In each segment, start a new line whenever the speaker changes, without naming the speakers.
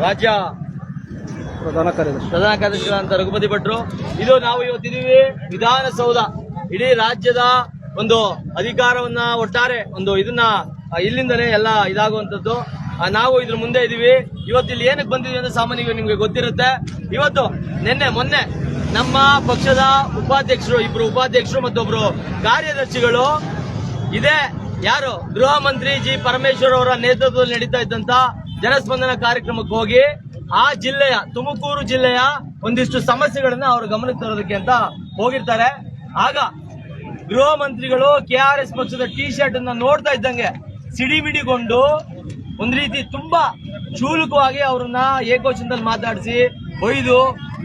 ರಾಜ್ಯ
ಪ್ರಧಾನ
ಕಾರ್ಯದರ್ಶಿಗಳಂತ ರಘುಪತಿ ಭಟ್ರು. ಇದು ನಾವು ಇವತ್ತಿದೀವಿ ವಿಧಾನಸೌಧ. ಇಡೀ ರಾಜ್ಯದ ಒಂದು ಅಧಿಕಾರವನ್ನ ಒಟ್ಟಾರೆ ಒಂದು ಇದನ್ನ ಇಲ್ಲಿಂದನೇ ಎಲ್ಲ ಇದಾಗುವಂತದ್ದು. ನಾವು ಇದ್ರ ಮುಂದೆ ಇದೀವಿ. ಇವತ್ತು ಇಲ್ಲಿ ಏನಕ್ಕೆ ಬಂದಿದ್ವಿ ಅಂತ ಸಾಮಾನ್ಯವಾಗಿ ನಿಮ್ಗೆ ಗೊತ್ತಿರುತ್ತೆ. ಇವತ್ತು ಮೊನ್ನೆ ನಮ್ಮ ಪಕ್ಷದ ಉಪಾಧ್ಯಕ್ಷರು, ಇಬ್ರು ಉಪಾಧ್ಯಕ್ಷರು ಮತ್ತೊಬ್ರು ಕಾರ್ಯದರ್ಶಿಗಳು ಇದೇ ಯಾರು ಗೃಹ ಮಂತ್ರಿ ಜಿ ಪರಮೇಶ್ವರ್ ಅವರ ನೇತೃತ್ವದಲ್ಲಿ ನಡೀತಾ ಇದ್ದಂತ ಜನಸ್ಪಂದನ ಕಾರ್ಯಕ್ರಮಕ್ಕೆ ಹೋಗಿ ಆ ಜಿಲ್ಲೆಯ ತುಮಕೂರು ಜಿಲ್ಲೆಯ ಒಂದಿಷ್ಟು ಸಮಸ್ಯೆಗಳನ್ನ ಅವ್ರ ಗಮನಕ್ಕೆ ತರೋದಕ್ಕೆ ಅಂತ ಹೋಗಿರ್ತಾರೆ. ಆಗ ಗೃಹ ಮಂತ್ರಿಗಳು KRS ಪಕ್ಷದ ಟಿ ಶರ್ಟ್ ಅನ್ನ ನೋಡ್ತಾ ಇದ್ದಂಗೆ ಸಿಡಿಮಿಡಿಗೊಂಡು ಒಂದ್ ರೀತಿ ತುಂಬಾ ಕ್ಷುಲ್ಲಕವಾಗಿ ಅವ್ರನ್ನ ಏಕವಚನದಲ್ಲಿ ಮಾತಾಡಿಸಿ ಒಯ್ದು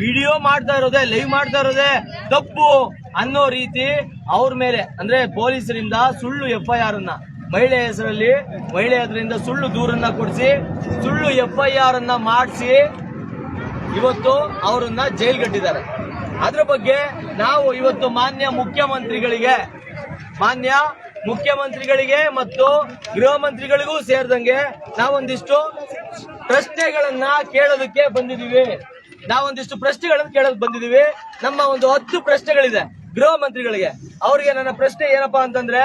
ವಿಡಿಯೋ ಮಾಡ್ತಾ ಇರೋದೇ, ಲೈವ್ ಮಾಡ್ತಾ ಇರೋದೇ ತಪ್ಪು ಅನ್ನೋ ರೀತಿ ಅವ್ರ ಮೇಲೆ ಅಂದ್ರೆ ಪೊಲೀಸರಿಂದ ಸುಳ್ಳು FIR ಅನ್ನ ಮಹಿಳೆ ಹೆಸರಲ್ಲಿ ಮಹಿಳೆ ಎದುರಿಂದ ಸುಳ್ಳು ದೂರನ್ನ ಕೊಡಿಸಿ ಸುಳ್ಳು FIR ಅನ್ನ ಮಾಡಿಸಿ ಇವತ್ತು ಅವರನ್ನ ಜೈಲ್ಗಟ್ಟಿದ್ದಾರೆ. ಅದ್ರ ಬಗ್ಗೆ ನಾವು ಇವತ್ತು ಮಾನ್ಯ ಮುಖ್ಯಮಂತ್ರಿಗಳಿಗೆ ಮತ್ತು ಗೃಹ ಮಂತ್ರಿಗಳಿಗೂ ಸೇರಿದಂಗೆ ನಾವೊಂದಿಷ್ಟು ಪ್ರಶ್ನೆಗಳನ್ನ ಕೇಳೋದಕ್ಕೆ ಬಂದಿದ್ದೀವಿ. ನಮ್ಮ ಒಂದು 10 ಪ್ರಶ್ನೆಗಳಿದೆ ಗೃಹ ಮಂತ್ರಿಗಳಿಗೆ. ಅವರಿಗೆ ನನ್ನ ಪ್ರಶ್ನೆ ಏನಪ್ಪಾ ಅಂತಂದ್ರೆ,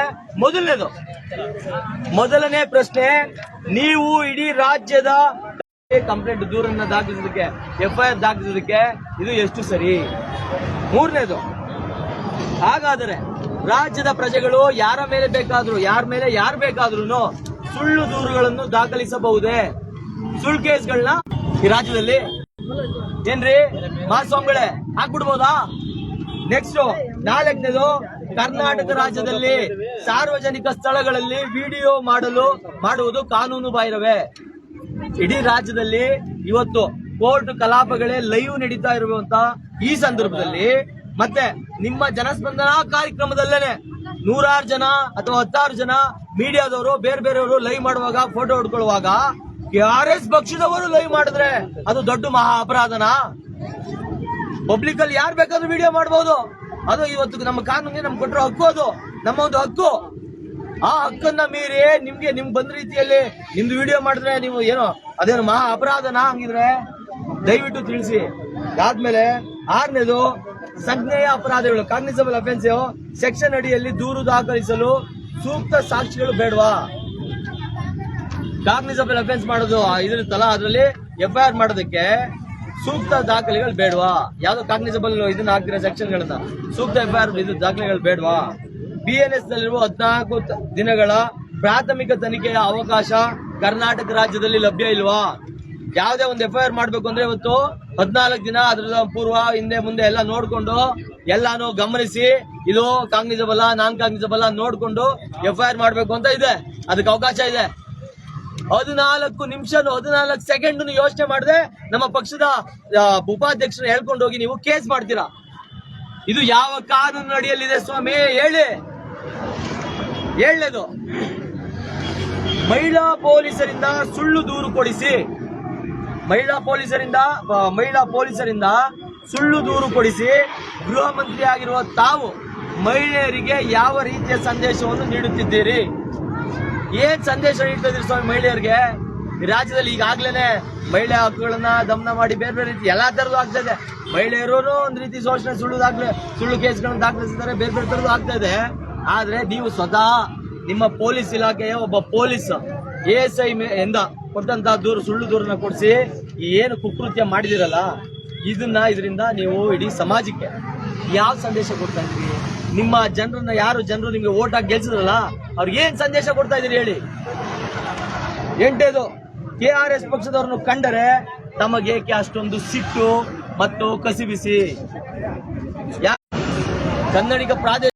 ಮೊದಲನೇ ಪ್ರಶ್ನೆ, ನೀವು ಇಡೀ ರಾಜ್ಯದ ಕಂಪ್ಲೇಂಟ್ ದೂರನ್ನ ದಾಖಲಿಸೋದಕ್ಕೆ FIR ದಾಖಲಿಸೋದಕ್ಕೆ ಇದು ಎಷ್ಟು ಸರಿ? ಮೂರನೇದು, ಹಾಗಾದರೆ ರಾಜ್ಯದ ಪ್ರಜೆಗಳು ಯಾರ ಮೇಲೆ ಯಾರು ಬೇಕಾದ್ರೂ ಸುಳ್ಳು ದೂರುಗಳನ್ನು ದಾಖಲಿಸಬಹುದೇ? ಸುಳ್ಳು ಕೇಸ್ಗಳನ್ನ ಈ ರಾಜ್ಯದಲ್ಲಿ ಏನ್ರಿ ಮಾಸ್ವಾಮಿಗಳೇ ಹಾಕ್ಬಿಡ್ಬೋದಾ? ನೆಕ್ಸ್ಟ್ 4ನೇದು, ಕರ್ನಾಟಕ ರಾಜ್ಯದಲ್ಲಿ ಸಾರ್ವಜನಿಕ ಸ್ಥಳಗಳಲ್ಲಿ ವಿಡಿಯೋ ಮಾಡುವುದು ಕಾನೂನು ಬಾಹಿರವೇ? ಇಡೀ ರಾಜ್ಯದಲ್ಲಿ ಇವತ್ತು ಕೋರ್ಟ್ ಕಲಾಪಗಳೇ ಲೈವ್ ನಡೀತಾ ಇರುವಂತ ಈ ಸಂದರ್ಭದಲ್ಲಿ ಮತ್ತೆ ನಿಮ್ಮ ಜನಸ್ಪಂದನ ಕಾರ್ಯಕ್ರಮದಲ್ಲೇನೆ 100 ಜನ ಅಥವಾ 10 ಜನ ಮೀಡಿಯಾದವರು ಬೇರೆಯವರು ಲೈವ್ ಮಾಡುವಾಗ ಫೋಟೋ ಹೊಡ್ಕೊಳ್ಳುವಾಗ KRS ಪಕ್ಷದವರು ಲೈವ್ ಮಾಡಿದ್ರೆ ಅದು ದೊಡ್ಡ ಮಹಾ ಅಪರಾಧನಾ? ಪಬ್ಲಿಕ್ ಅಲ್ಲಿ ಯಾರು ಬೇಕಾದ್ರೂ ವಿಡಿಯೋ ಮಾಡಬಹುದು. ಅದು ಇವತ್ತು ನಮ್ಮ ಕಾನೂನಿಗೆ ನಮ್ಗೆ ಕೊಟ್ಟಿರೋ ಹಕ್ಕು, ಅದು ನಮ್ಮ ಒಂದು ಹಕ್ಕು. ಆ ಹಕ್ಕನ್ನ ಮೀರಿ ನಿಮ್ಗೆ ಬಂದ ರೀತಿಯಲ್ಲಿ ನಿಮ್ದು ವಿಡಿಯೋ ಮಾಡಿದ್ರೆ ನೀವು ಅದೇನು ಮಹಾ ಅಪರಾಧನಾ? ಹಂಗಿದ್ರೆ ದಯವಿಟ್ಟು ತಿಳಿಸಿ. ಅದಾದ್ಮೇಲೆ 6ನೇದು, ಸಂಜ್ಞೇಯ ಅಪರಾಧಗಳು ಕಾಗ್ನಿಸಬಲ್ ಅಫೆನ್ಸ್ ಸೆಕ್ಷನ್ ಅಡಿಯಲ್ಲಿ ದೂರು ದಾಖಲಿಸಲು ಸೂಕ್ತ ಸಾಕ್ಷಿಗಳು ಬೇಡವಾ? ಕಾಗ್ನಿಸಬಲ್ ಅಫೆನ್ಸ್ ಮಾಡೋದು ಇದಿರುತ್ತಲ್ಲ, ಅದರಲ್ಲಿ FIR ಮಾಡೋದಕ್ಕೆ ಸೂಕ್ತ ದಾಖಲೆಗಳು ಬೇಡವಾ? ಯಾವ್ದೋ ಕಾಗ್ನಿಸಬಲ್ ಇದನ್ನ ಹಾಕ್ತಿರೋ ಸೆಕ್ಷನ್ಗಳನ್ನ ಸೂಕ್ತ FIR ದಾಖಲೆಗಳು ಬೇಡವಾ? BNS ನಲ್ಲಿರುವ 14 ದಿನಗಳ ಪ್ರಾಥಮಿಕ ತನಿಖೆಯ ಅವಕಾಶ ಕರ್ನಾಟಕ ರಾಜ್ಯದಲ್ಲಿ ಲಭ್ಯ ಇಲ್ವಾ? ಯಾವುದೇ ಒಂದು FIR ಮಾಡ್ಬೇಕು ಅಂದ್ರೆ ಇವತ್ತು 14 ದಿನ ಅದ್ರ ಪೂರ್ವ ಹಿಂದೆ ಮುಂದೆ ಎಲ್ಲ ನೋಡ್ಕೊಂಡು ಎಲ್ಲಾನು ಗಮನಿಸಿ ಇದು ಕಾಗ್ನಿಸಬಲ್ ನಾನ್ ಕಾಗ್ನಿಸಬಲ್ ನೋಡ್ಕೊಂಡು FIR ಮಾಡ್ಬೇಕು ಅಂತ ಇದೆ. ಅದಕ್ಕೆ ಅವಕಾಶ ಇದೆ. 14 ನಿಮಿಷ 14 ಸೆಕೆಂಡ್ ಯೋಚನೆ ಮಾಡದೆ ನಮ್ಮ ಪಕ್ಷದ ಉಪಾಧ್ಯಕ್ಷರು ಹೇಳ್ಕೊಂಡು ಹೋಗಿ ನೀವು ಕೇಸ್ ಮಾಡ್ತೀರಾ. ಇದು ಯಾವ ಕಾನೂನು ಅಡಿಯಲ್ಲಿದೆ ಸ್ವಾಮಿ ಹೇಳಿ? 7ನೇದು, ಮಹಿಳಾ ಪೊಲೀಸರಿಂದ ಸುಳ್ಳು ದೂರು ಕೊಡಿಸಿ. ಮಹಿಳಾ ಪೊಲೀಸರಿಂದ ಸುಳ್ಳು ದೂರು ಕೊಡಿಸಿ ಗೃಹ ಮಂತ್ರಿ ಆಗಿರುವ ತಾವು ಮಹಿಳೆಯರಿಗೆ ಯಾವ ರೀತಿಯ ಸಂದೇಶವನ್ನು ನೀಡುತ್ತಿದ್ದೀರಿ? ಏನ್ ಸಂದೇಶ ನೀಡ್ತಾ ಇದ್ರಿ ಸ್ವಾಮಿ ಮಹಿಳೆಯರಿಗೆ? ಈ ರಾಜ್ಯದಲ್ಲಿ ಈಗಾಗ್ಲೇನೆ ಮಹಿಳೆ ಹಕ್ಕುಗಳನ್ನ ದಮನ ಮಾಡಿ ಬೇರೆ ರೀತಿ ಎಲ್ಲಾ ತರದ್ದು ಆಗ್ತಾ ಇದೆ. ಮಹಿಳೆಯರು ಒಂದ್ ರೀತಿ ಶೋಷಣೆ ಸುಳ್ಳು ಕೇಸ್ಗಳನ್ನ ದಾಖಲಿಸಿದ್ದಾರೆ, ಬೇರೆ ತರದ್ದು ಆಗ್ತಾ ಇದೆ. ಆದ್ರೆ ನೀವು ಸ್ವತಃ ನಿಮ್ಮ ಪೊಲೀಸ್ ಇಲಾಖೆಯ ಒಬ್ಬ ಪೊಲೀಸ್ ASI ಎಂದ ಕೊಟ್ಟಂತ ಸುಳ್ಳು ದೂರನ್ನ ಕೊಡಿಸಿ ಏನು ಕುಕೃತ್ಯ ಮಾಡಿದಿರಲ್ಲ, ಇದರಿಂದ ನೀವು ಇಡೀ ಸಮಾಜಕ್ಕೆ ಯಾವ ಸಂದೇಶ ಕೊಡ್ತಾ ಇದ್ರಿ? ನಿಮ್ಮ ಜನರು ನಿಮ್ಗೆ ವೋಟ್ ಹಾಕಿ ಗೆಲ್ಸಿದ್ರಲ್ಲ, ಅವ್ರಿಗೆ ಏನ್ ಸಂದೇಶ ಕೊಡ್ತಾ ಇದೀರಿ ಹೇಳಿ? 8ನೇದು, KRS ಪಕ್ಷದವ್ರನ್ನು ಕಂಡರೆ ತಮಗೇಕೆ ಅಷ್ಟೊಂದು ಸಿಟ್ಟು ಮತ್ತು ಕಸಿಬಿಸಿ? ಕನ್ನಡಿಗ ಪ್ರಾದೇಶಿಕ